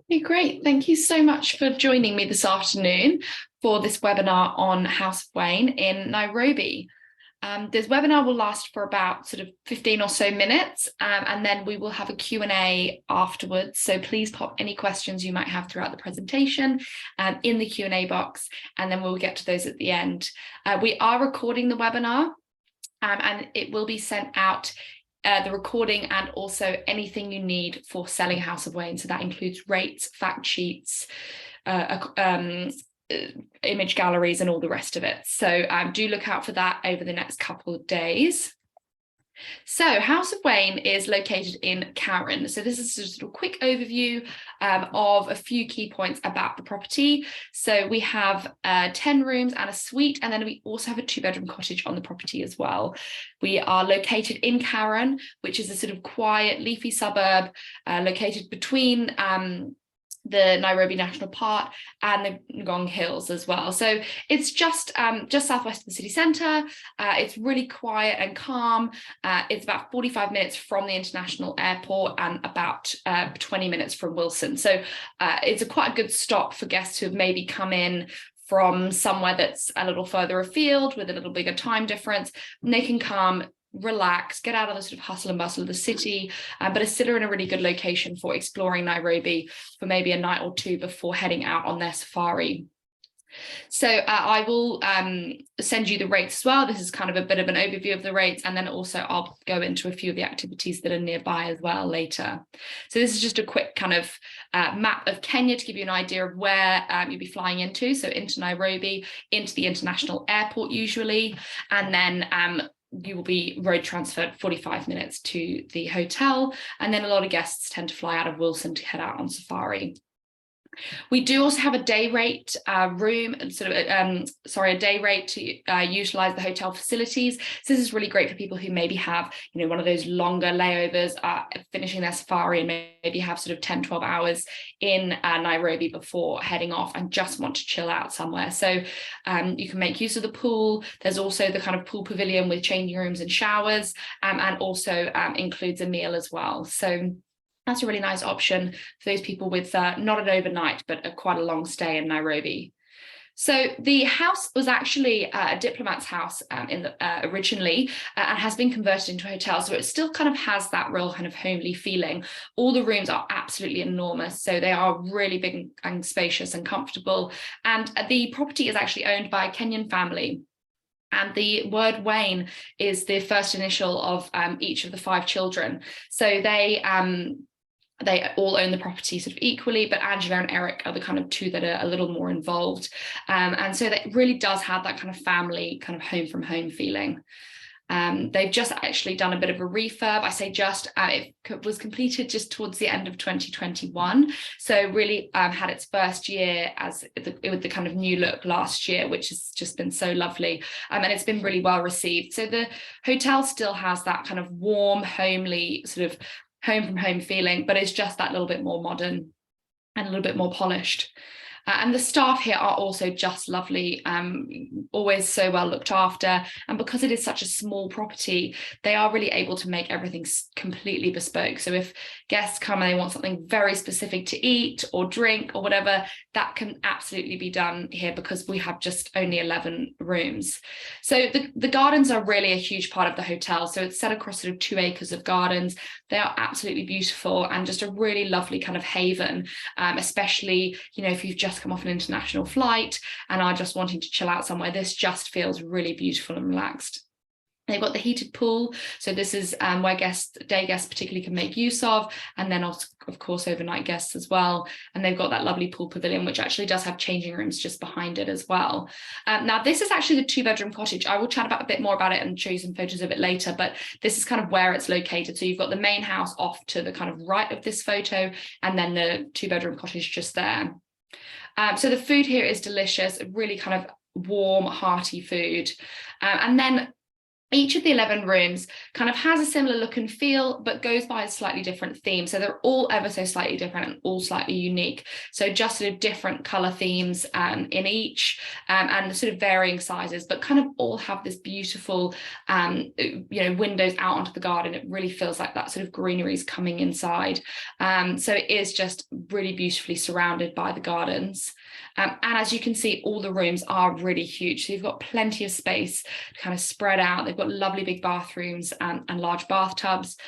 Okay, great. Thank you so much for joining me this afternoon for this webinar on House of Waine in Nairobi. This webinar will last for about sort of 15 or so minutes, and then we will have a Q&A afterwards. So please pop any questions you might have throughout the presentation in the Q&A box, and then we'll get to those at the end. We are recording the webinar, and it will be sent out the recording and also anything you need for selling House of Waine. So that includes rates, fact sheets, image galleries and all the rest of it. So do look out for that over the next couple of days. So House of Waine is located in Karen. So this is just a quick overview of a few key points about the property. So we have 10 rooms and a suite, and then we also have a 2-bedroom cottage on the property as well. We are located in Karen, which is a sort of quiet, leafy suburb located between the Nairobi National Park and the Ngong Hills as well. So it's just southwest of the city centre. It's really quiet and calm. It's about 45 minutes from the international airport and about 20 minutes from Wilson. So it's quite a good stop for guests who have maybe come in from somewhere that's a little further afield with a little bigger time difference. And they can come, relax, get out of the sort of hustle and bustle of the city, but is still in a really good location for exploring Nairobi for maybe a night or two before heading out on their safari. So I will send you the rates as well. This is kind of a bit of an overview of the rates, and then also I'll go into a few of the activities that are nearby as well later. So this is just a quick kind of map of Kenya to give you an idea of where you'll be flying into. So into Nairobi, into the international airport usually, and then you will be road transferred 45 minutes to the hotel, and then a lot of guests tend to fly out of Wilson to head out on safari. We do also have a day rate room, a day rate to utilise the hotel facilities. So this is really great for people who maybe have, one of those longer layovers, finishing their safari and maybe have sort of 10, 12 hours in Nairobi before heading off and just want to chill out somewhere. So you can make use of the pool. There's also the kind of pool pavilion with changing rooms and showers, and also includes a meal as well. So that's a really nice option for those people with not an overnight, but quite a long stay in Nairobi. So the house was actually a diplomat's house originally, and has been converted into a hotel. So it still kind of has that real kind of homely feeling. All the rooms are absolutely enormous. So they are really big and spacious and comfortable. And the property is actually owned by a Kenyan family. And the word Waine is the first initial of each of the 5 children. So they all own the property sort of equally, but Angela and Eric are the kind of 2 that are a little more involved. And so that really does have that kind of family, kind of home from home feeling. They've just actually done a bit of a refurb. I say just, it was completed just towards the end of 2021. So really had its first year with the kind of new look last year, which has just been so lovely. And it's been really well received. So the hotel still has that kind of warm, homely sort of home from home feeling, but it's just that little bit more modern and a little bit more polished. And the staff here are also just lovely, always so well looked after. And because it is such a small property, they are really able to make everything completely bespoke. So if guests come and they want something very specific to eat or drink or whatever, that can absolutely be done here because we have just only 11 rooms. So the gardens are really a huge part of the hotel. So it's set across sort of 2 acres of gardens. They are absolutely beautiful and just a really lovely kind of haven, especially, if you've just come off an international flight and are just wanting to chill out somewhere. This just feels really beautiful and relaxed. They've got the heated pool, so this is where day guests particularly can make use of, and then of course overnight guests as well. And they've got that lovely pool pavilion, which actually does have changing rooms just behind it as well. Now this is actually the 2-bedroom cottage. I will chat a bit more about it and show you some photos of it later, but this is kind of where it's located. So you've got the main house off to the kind of right of this photo, and then the 2-bedroom cottage just there. So the food here is delicious, really kind of warm, hearty food. And then Each of the 11 rooms kind of has a similar look and feel, but goes by a slightly different theme. So they're all ever so slightly different and all slightly unique. So just sort of different color themes in each, and sort of varying sizes, but kind of all have this beautiful, windows out onto the garden. It really feels like that sort of greenery is coming inside. So it is just really beautifully surrounded by the gardens. And as you can see, all the rooms are really huge. So you've got plenty of space to kind of spread out. They've got lovely big bathrooms and large bathtubs.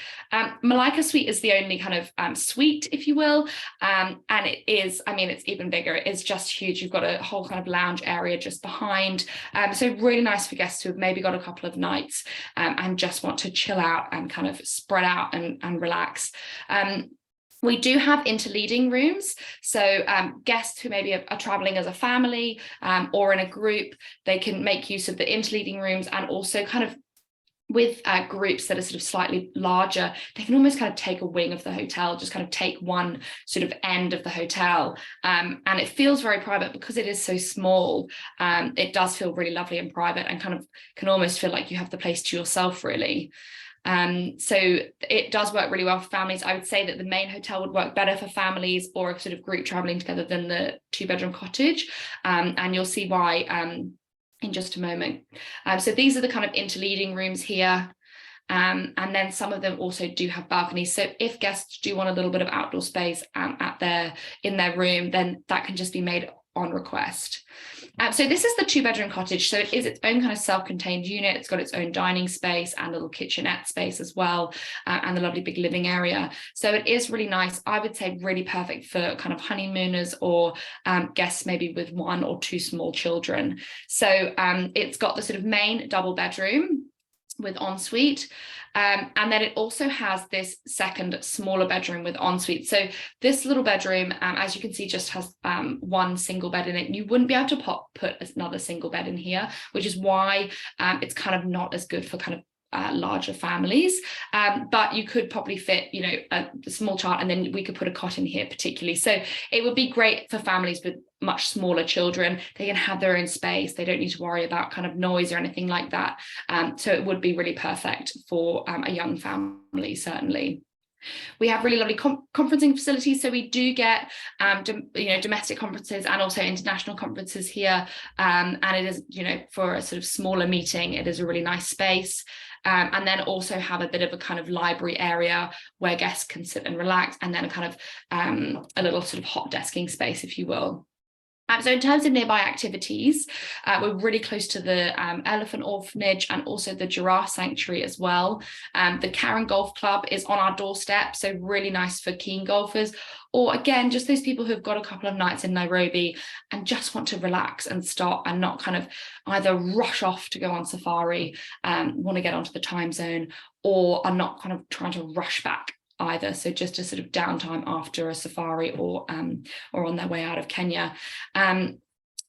Malika Suite is the only kind of suite, if you will. And it is, I mean, it's even bigger. It is just huge. You've got a whole kind of lounge area just behind. So really nice for guests who have maybe got a couple of nights and just want to chill out and kind of spread out and relax. We do have interleading rooms, so guests who maybe are traveling as a family or in a group, they can make use of the interleading rooms, and also kind of with groups that are sort of slightly larger, they can almost kind of take a wing of the hotel, just kind of take one sort of end of the hotel, and it feels very private because it is so small. It does feel really lovely and private, and kind of can almost feel like you have the place to yourself, really. So it does work really well for families. I would say that the main hotel would work better for families or a sort of group traveling together than the 2-bedroom cottage, and you'll see why in just a moment. So these are the kind of interleading rooms here. And then some of them also do have balconies. So if guests do want a little bit of outdoor space in their room, then that can just be made on request. So this is the 2-bedroom cottage. So it is its own kind of self-contained unit. It's got its own dining space and a little kitchenette space as well, and the lovely big living area. So it is really nice. I would say really perfect for kind of honeymooners or guests maybe with 1 or 2 small children. So it's got the sort of main double bedroom with ensuite, and then it also has this second smaller bedroom with ensuite. So this little bedroom, as you can see, just has 1 single bed in it. You wouldn't be able to put another single bed in here, which is why it's kind of not as good for kind of larger families, but you could probably fit, a small child, and then we could put a cot in here particularly. So it would be great for families with much smaller children. They can have their own space. They don't need to worry about kind of noise or anything like that. So it would be really perfect for a young family, certainly. We have really lovely conferencing facilities, so we do get domestic conferences and also international conferences here, and it is, for a sort of smaller meeting, it is a really nice space. And then also have a bit of a kind of library area where guests can sit and relax, and then a kind of a little sort of hot desking space, if you will. So in terms of nearby activities, we're really close to the Elephant Orphanage and also the Giraffe Sanctuary as well. The Karen Golf Club is on our doorstep, so really nice for keen golfers, or again, just those people who've got a couple of nights in Nairobi and just want to relax and stop and not kind of either rush off to go on safari, want to get onto the time zone, or are not kind of trying to rush back either. So just a sort of downtime after a safari or on their way out of Kenya.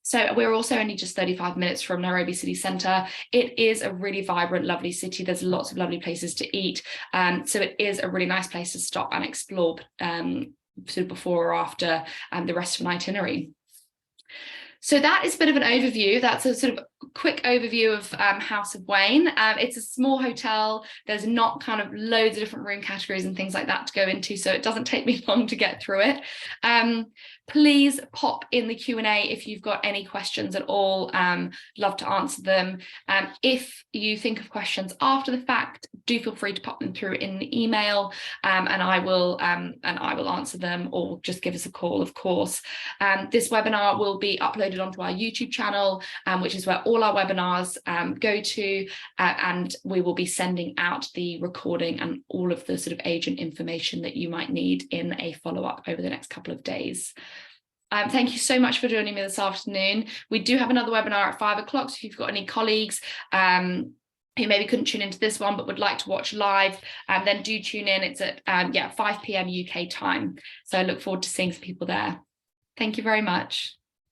So we're also only just 35 minutes from Nairobi city centre. It is a really vibrant, lovely city. There's lots of lovely places to eat. So it is a really nice place to stop and explore sort of before or after the rest of an itinerary. So that is a bit of an overview. That's a sort of quick overview of House of Waine. It's a small hotel. There's not kind of loads of different room categories and things like that to go into, so it doesn't take me long to get through it. Please pop in the Q&A if you've got any questions at all. Love to answer them. If you think of questions after the fact, do feel free to pop them through in the email, and I will answer them, or just give us a call, of course. This webinar will be uploaded onto our YouTube channel, which is where all our webinars go to, and we will be sending out the recording and all of the sort of agent information that you might need in a follow-up over the next couple of days. Thank you so much for joining me this afternoon. We do have another webinar at 5 o'clock, so if you've got any colleagues who maybe couldn't tune into this one but would like to watch live, then do tune in. It's at 5 p.m. UK time. So I look forward to seeing some people there. Thank you very much.